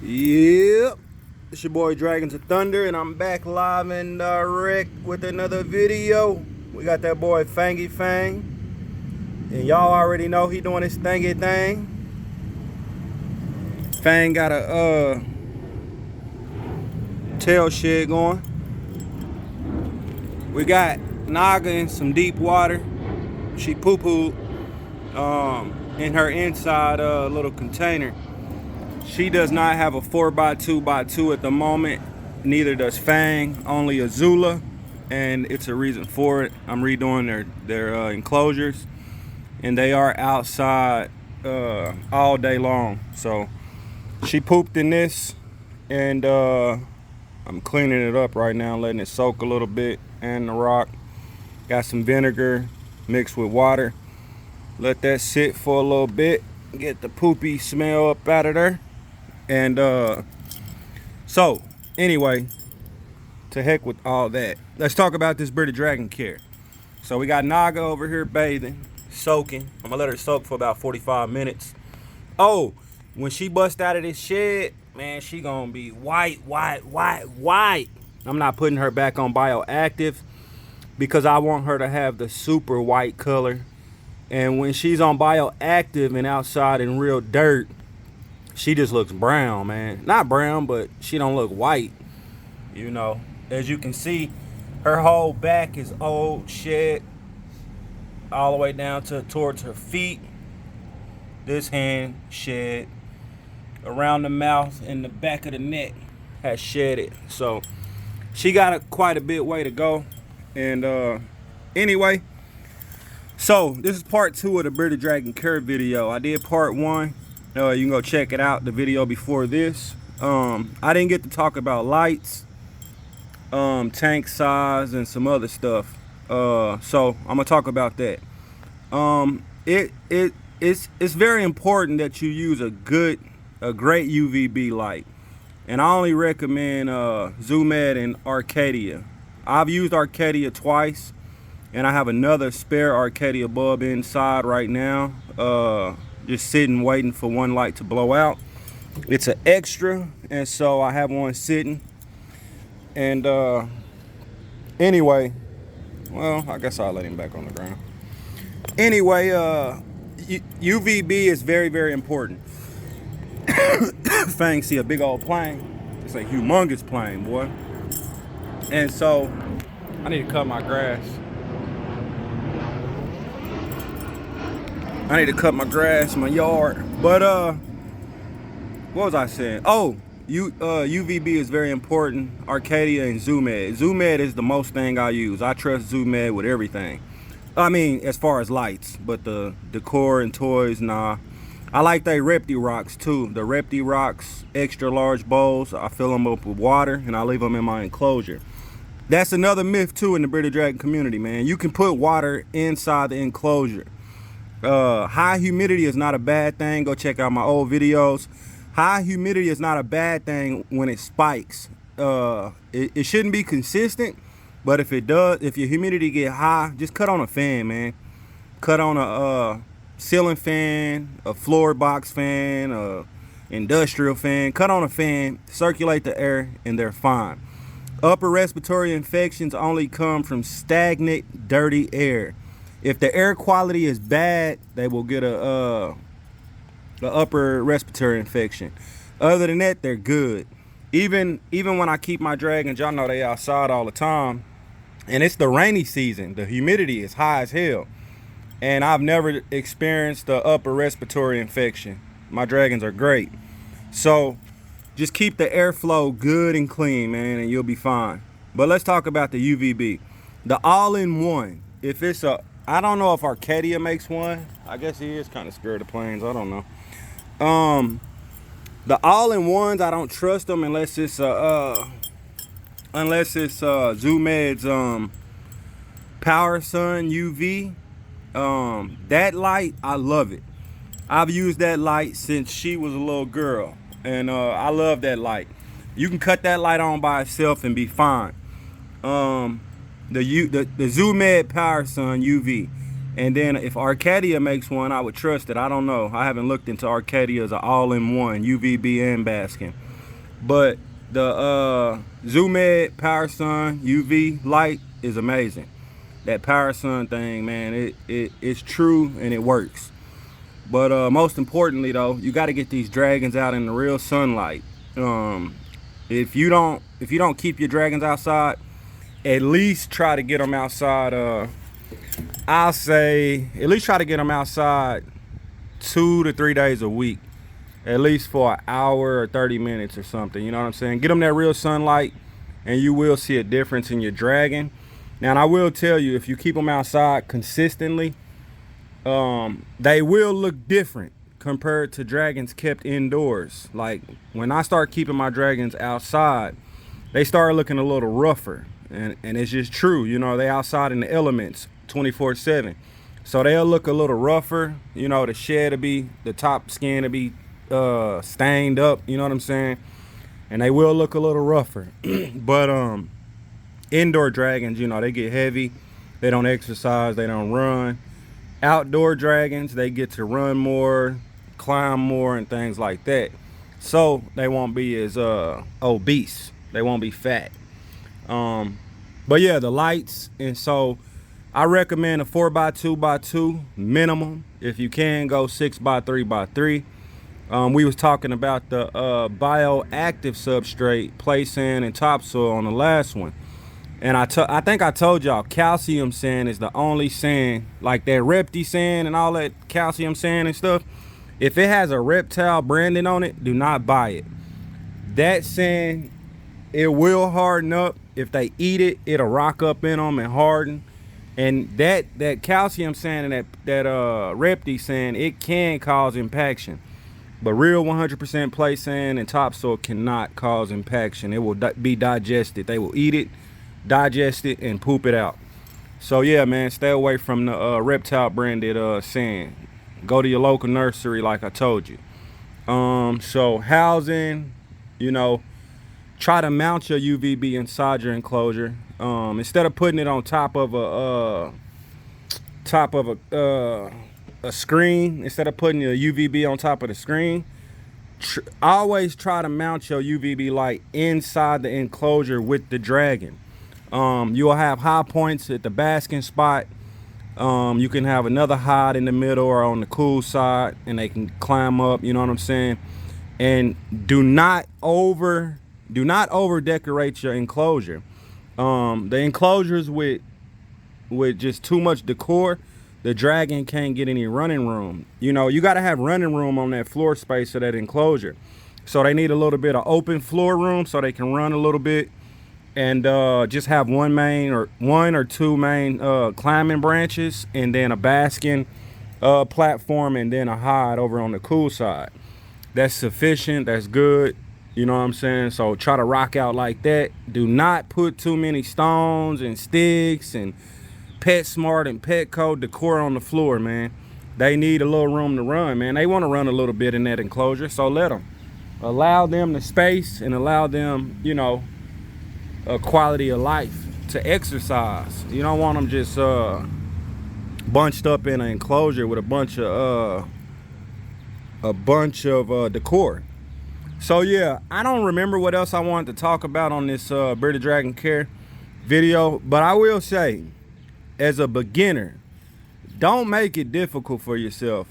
Yep, it's your boy Dragons of Thunder, and I'm back live and direct with another video. We got that boy Fangy Fang, and y'all already know he doing his thingy thing. Fang got a tail shed going. We got Naga in some deep water. She poo-pooed in her inside little container. She does not have a 4x2x2 at the moment. Neither does Fang, only a Zula, and it's a reason for it. I'm redoing their enclosures, and they are outside all day long. So she pooped in this, and I'm cleaning it up right now, letting it soak a little bit, and the rock. Got some vinegar mixed with water. Let that sit for a little bit, get the poopy smell up out of there. And so anyway, to heck with all that. Let's talk about this bearded dragon care. So we got Naga over here bathing, soaking. I'm gonna let her soak for about 45 minutes. Oh, when she bust out of this shed, man, she gonna be white. I'm not putting her back on bioactive because I want her to have the super white color. And when she's on bioactive and outside in real dirt, she just looks brown, man. Not brown, but she don't look white. You know, as you can see, her whole back is old shed all the way down towards her feet. This hand shed. Around the mouth and the back of the neck has shedded. So she got quite a bit way to go. And anyway, so this is part 2 of the bearded dragon care video. I did part 1. You can go check it out, the video before this. I didn't get to talk about lights, tank size, and some other stuff. So I'm gonna talk about that. It's very important that you use a great UVB light, and I only recommend Zoomed and Arcadia. I've used Arcadia twice, and I have another spare Arcadia bulb inside right now. Just sitting waiting for one light to blow out. It's an extra, and so I have one sitting. And anyway, well, I guess I'll let him back on the ground. Anyway, UVB is very important. Fang see a big old plane. It's a humongous plane, boy. And so I need to cut my grass. I need to cut my grass in my yard. But what was I saying? Oh, UVB is very important. Arcadia and Zoomed. Zoomed is the most thing I use. I trust Zoomed with everything. I mean, as far as lights, but the decor and toys, nah. I like they Repti rocks too. The Repti rocks, extra large bowls. I fill them up with water and I leave them in my enclosure. That's another myth too in the bearded dragon community, man. You can put water inside the enclosure. High humidity is not a bad thing. Go check out my old videos. High humidity is not a bad thing when it spikes. It shouldn't be consistent, but if it does, if your humidity get high, just cut on a fan, man. Cut on a ceiling fan, a floor box fan, a industrial fan. Cut on a fan, circulate the air, and they're fine. Upper respiratory infections only come from stagnant, dirty air. If the air quality is bad, they will get a upper respiratory infection. Other than that, they're good. Even when I keep my dragons, y'all know they outside all the time, and it's the rainy season. The humidity is high as hell, and I've never experienced the upper respiratory infection. My dragons are great. So just keep the airflow good and clean, man, and you'll be fine. But let's talk about the UVB. The all-in-one. If it's a, I don't know if Arcadia makes one. I guess he is kind of scared of planes. I don't know. The all-in-ones, I don't trust them unless it's Zoomed's Power Sun UV. That light, I love it. I've used that light since she was a little girl, and I love that light. You can cut that light on by itself and be fine. The Zoomed Power Sun UV. And then if Arcadia makes one, I would trust it. I don't know. I haven't looked into Arcadia's all-in-one UVB and basking. But the Zoomed Power Sun UV light is amazing. That Power Sun thing, man, it's true and it works. But most importantly though, you got to get these dragons out in the real sunlight. If you don't keep your dragons outside, at least try to get them outside. I'll say at least try to get them outside 2 to 3 days a week, at least for an hour or 30 minutes or something. You know what I'm saying? Get them that real sunlight, and you will see a difference in your dragon. Now, and I will tell you, if you keep them outside consistently, they will look different compared to dragons kept indoors. Like when I start keeping my dragons outside, they start looking a little rougher, and it's just true. You know, they outside in the elements 24/7, so they'll look a little rougher. You know, the shed will be, the top skin will be stained up. You know what I'm saying? And they will look a little rougher. But indoor dragons, you know, they get heavy, they don't exercise, they don't run. Outdoor dragons, they get to run more, climb more, and things like that, so they won't be as obese, they won't be fat. But yeah, the lights. And so I recommend a 4x2x2 minimum. If you can, go 6x3x3. We was talking about the bioactive substrate, play sand and topsoil on the last one. And I think I told y'all calcium sand is the only sand, like that Repti sand and all that calcium sand and stuff. If it has a reptile branding on it, do not buy it. That sand, it will harden up. If they eat it, it'll rock up in them and harden. And that calcium sand and that Repti sand, it can cause impaction. But real 100% play sand and topsoil cannot cause impaction. It will be digested. They will eat it, digest it, and poop it out. So yeah, man, stay away from the reptile branded sand. Go to your local nursery, like I told you. So housing, you know, try to mount your UVB inside your enclosure. Instead of putting it on top of a screen, instead of putting your UVB on top of the screen, always try to mount your UVB light inside the enclosure with the dragon. You will have high points at the basking spot. You can have another hide in the middle or on the cool side, and they can climb up. You know what I'm saying? And do not over decorate your enclosure. The enclosures with just too much decor, the dragon can't get any running room. You know, you got to have running room on that floor space of that enclosure. So they need a little bit of open floor room so they can run a little bit, and just have one or two main climbing branches, and then a basking platform, and then a hide over on the cool side. That's sufficient. That's good. You know what I'm saying? So try to rock out like that. Do not put too many stones and sticks and PetSmart and Petco decor on the floor, man. They need a little room to run, man. They want to run a little bit in that enclosure, so let them. Allow them the space and allow them, you know, a quality of life to exercise. You don't want them just bunched up in an enclosure with a bunch of decor. So yeah, I don't remember what else I wanted to talk about on this Bearded Dragon Care video, but I will say, as a beginner, don't make it difficult for yourself.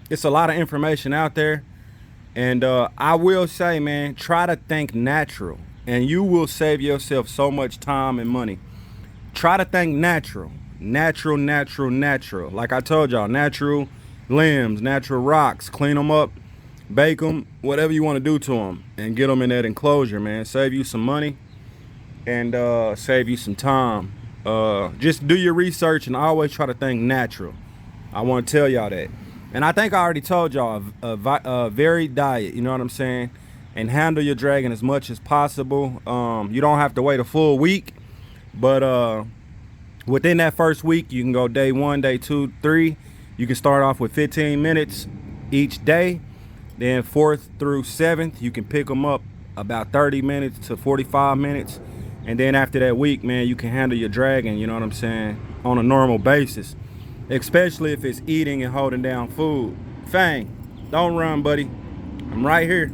It's a lot of information out there, and I will say, man, try to think natural, and you will save yourself so much time and money. Try to think natural. Like I told y'all, natural limbs, natural rocks. Clean them up, bake them, whatever you want to do to them, and get them in that enclosure, man. Save you some money and save you some time. Just do your research and always try to think natural. I want to tell y'all that. And I think I already told y'all a varied diet, you know what I'm saying? And handle your dragon as much as possible. You don't have to wait a full week, but within that first week, you can go day 1, day 2, 3. You can start off with 15 minutes each day. Then 4th through 7th, you can pick them up about 30 minutes to 45 minutes. And then after that week, man, you can handle your dragon, you know what I'm saying, on a normal basis. Especially if it's eating and holding down food. Fang, don't run, buddy. I'm right here.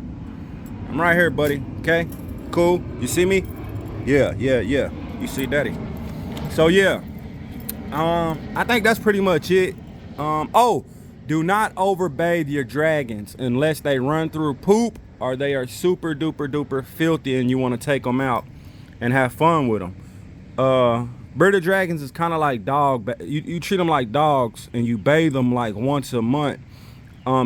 I'm right here, buddy. Okay, cool. You see me? Yeah. You see daddy. So yeah, I think that's pretty much it. Oh, do not overbathe your dragons unless they run through poop or they are super duper filthy and you want to take them out and have fun with them. Bearded dragons is kind of like you treat them like dogs and you bathe them like once a month.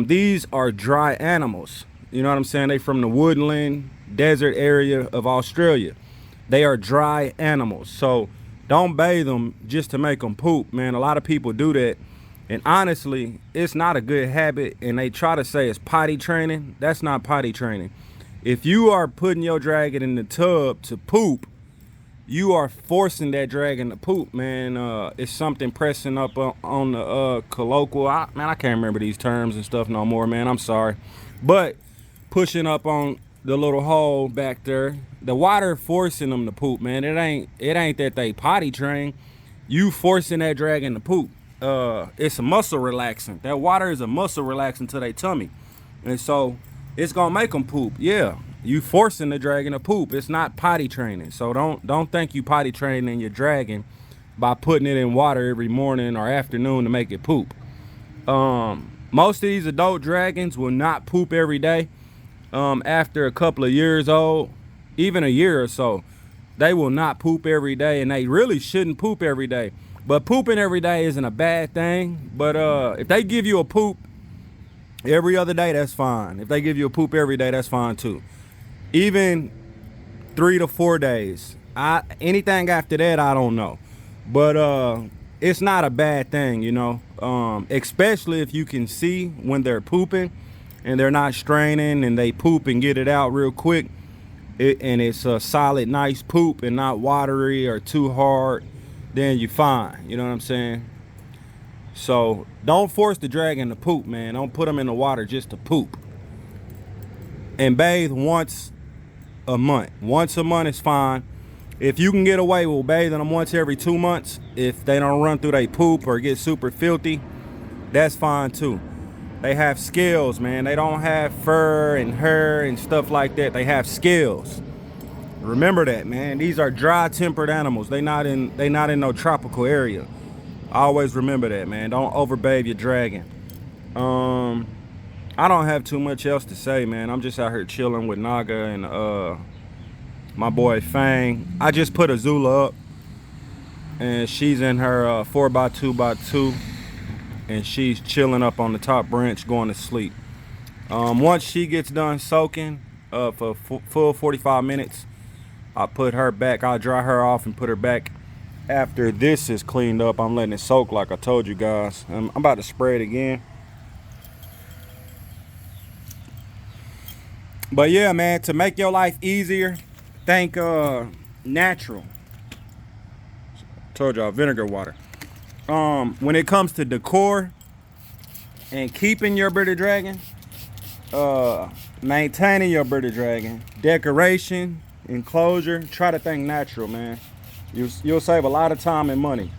These are dry animals. You know what I'm saying? They from the woodland desert area of Australia. They are dry animals. So don't bathe them just to make them poop, man. A lot of people do that. And honestly, it's not a good habit. And they try to say it's potty training. That's not potty training. If you are putting your dragon in the tub to poop, you are forcing that dragon to poop, man. It's something pressing up on the colloquial. Man, I can't remember these terms and stuff no more, man. I'm sorry. But pushing up on the little hole back there, the water forcing them to poop, man. It ain't that they potty train. You forcing that dragon to poop. It's a muscle relaxant. That water is a muscle relaxant to their tummy. And so it's gonna make them poop. Yeah. You forcing the dragon to poop. It's not potty training. So don't think you potty training your dragon by putting it in water every morning or afternoon to make it poop. Most of these adult dragons will not poop every day. After a couple of years old, even a year or so, they will not poop every day, and they really shouldn't poop every day. But pooping every day isn't a bad thing. But if they give you a poop every other day, that's fine. If they give you a poop every day, that's fine too. Even 3 to 4 days. Anything after that, I don't know. But it's not a bad thing, you know. Especially if you can see when they're pooping and they're not straining and they poop and get it out real quick. And it's a solid, nice poop and not watery or too hard, then you're fine. You know what I'm saying? So don't force the dragon to poop, man. Don't put them in the water just to poop. And bathe once a month. Once a month is fine. If you can get away with bathing them once every 2 months, if they don't run through their poop or get super filthy, that's fine too. They have scales, man. They don't have fur and hair and stuff like that. They have scales. Remember that, man. These are dry tempered animals. They not in no tropical area. Always remember that, man. Don't overbathe your dragon. I don't have too much else to say, man. I'm just out here chilling with Naga and my boy Fang. I just put Azula up, and she's in her 4x2x2, and she's chilling up on the top branch, going to sleep. Once she gets done soaking for full 45 minutes, I'll put her back. I'll dry her off and put her back. After this is cleaned up, I'm letting it soak like I told you guys. I'm about to spray it again. But yeah, man, to make your life easier, think natural. Told y'all, vinegar water. When it comes to decor and keeping your bearded dragon, maintaining your bearded dragon, decoration, enclosure, try to think natural, man. You'll save a lot of time and money.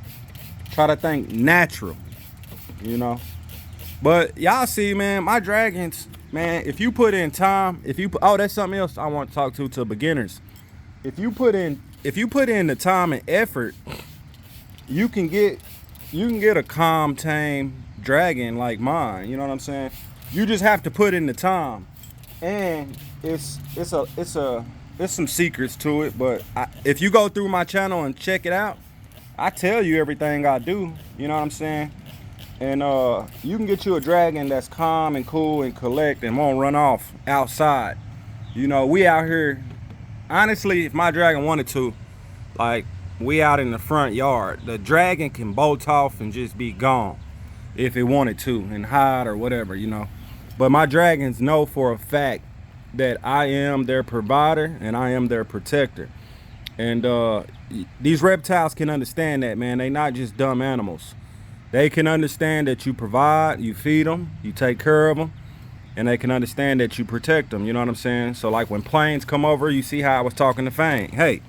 Try to think natural, you know. But y'all see, man, my dragons, man, if you put in time, oh, that's something else I want to talk to beginners. If you put in the time and effort, you can get a calm, tame dragon like mine. You know what I'm saying? You just have to put in the time, and it's some secrets to it. But if you go through my channel and check it out, I tell you everything I do. You know what I'm saying? And you can get you a dragon that's calm and cool and collect and won't run off outside. You know, we out here. Honestly, if my dragon wanted to, like, we out in the front yard, the dragon can bolt off and just be gone if it wanted to and hide or whatever, you know. But my dragons know for a fact that I am their provider and I am their protector. And these reptiles can understand that, man. They not just dumb animals. They can understand that you provide, you feed them, you take care of them, and they can understand that you protect them. You know what I'm saying? So like when planes come over, you see how I was talking to Fang. Hey,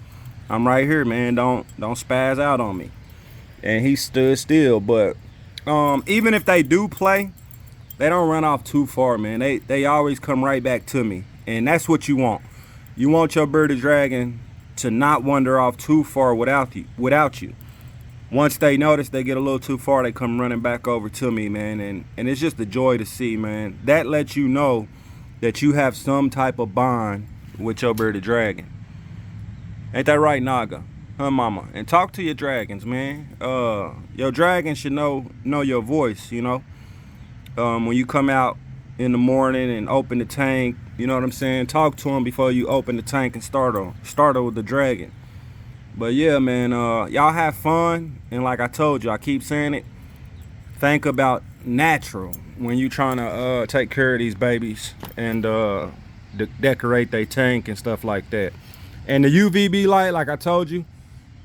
I'm right here, man. Don't spaz out on me. And he stood still. But even if they do play, they don't run off too far, man. They always come right back to me. And that's what you want. You want your bearded dragon to not wander off too far without you. Once they notice they get a little too far, they come running back over to me, man. And it's just a joy to see, man. That lets you know that you have some type of bond with your bearded dragon. Ain't that right, Naga? Huh, mama? And talk to your dragons, man. Your dragon should know your voice, you know. When you come out in the morning and open the tank, you know what I'm saying? Talk to them before you open the tank and start with the dragon. But yeah, man, y'all have fun. And like I told you, I keep saying it, think about natural when you trying to take care of these babies and decorate their tank and stuff like that. And the UVB light, like I told you,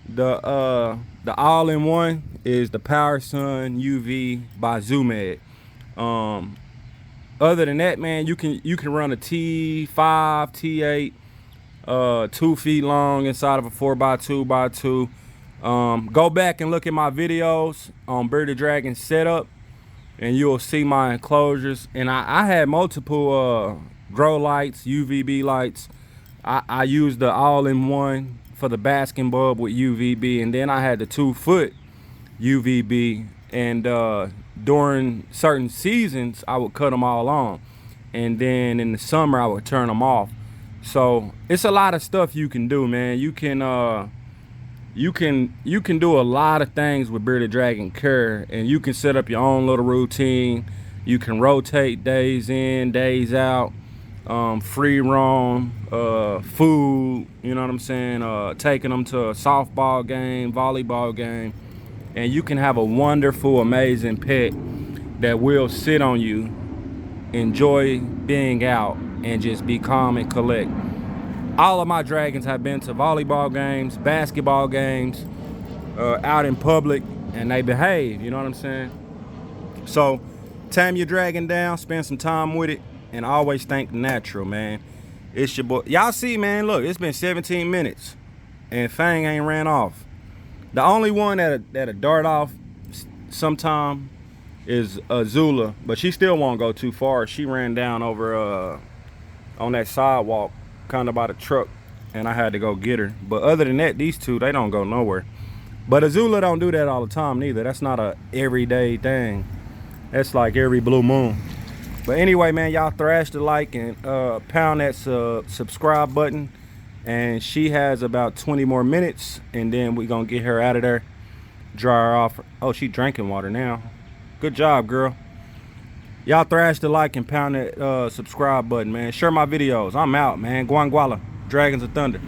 the all-in-one is the Power Sun UV by Zoomed. Other than that, man, you can run a T5, T8, 2 feet long inside of a 4x2x2. Go back and look at my videos on bearded dragon setup, and you'll see my enclosures. And I had multiple grow lights, UVB lights. I used the all-in-one for the basking bulb with UVB, and then I had the 2-foot UVB. And during certain seasons, I would cut them all on, and then in the summer I would turn them off. So it's a lot of stuff you can do, man. You can do a lot of things with bearded dragon care, and you can set up your own little routine. You can rotate days in, days out, free roam, food, you know what I'm saying, taking them to a softball game, volleyball game. And you can have a wonderful, amazing pet that will sit on you, enjoy being out, and just be calm and collect. All of my dragons have been to volleyball games, basketball games, out in public, and they behave, you know what I'm saying? So, tame your dragon down, spend some time with it, and always think natural, man. It's your boy. Y'all see, man, look, it's been 17 minutes, and Fang ain't ran off. The only one that'll dart off sometime is Azula, but she still won't go too far. She ran down over on that sidewalk, kind of by the truck, and I had to go get her. But other than that, these two, they don't go nowhere. But Azula don't do that all the time neither. That's not a everyday thing. That's like every blue moon. But anyway, man, y'all thrash the like and pound that subscribe button. And she has about 20 more minutes, and then we're gonna get her out of there, dry her off. Oh, she drinking water now. Good job, girl. Y'all thrash the like and pound that subscribe button, man. Share my videos. I'm out, man. Guanguala, Dragons of Thunder.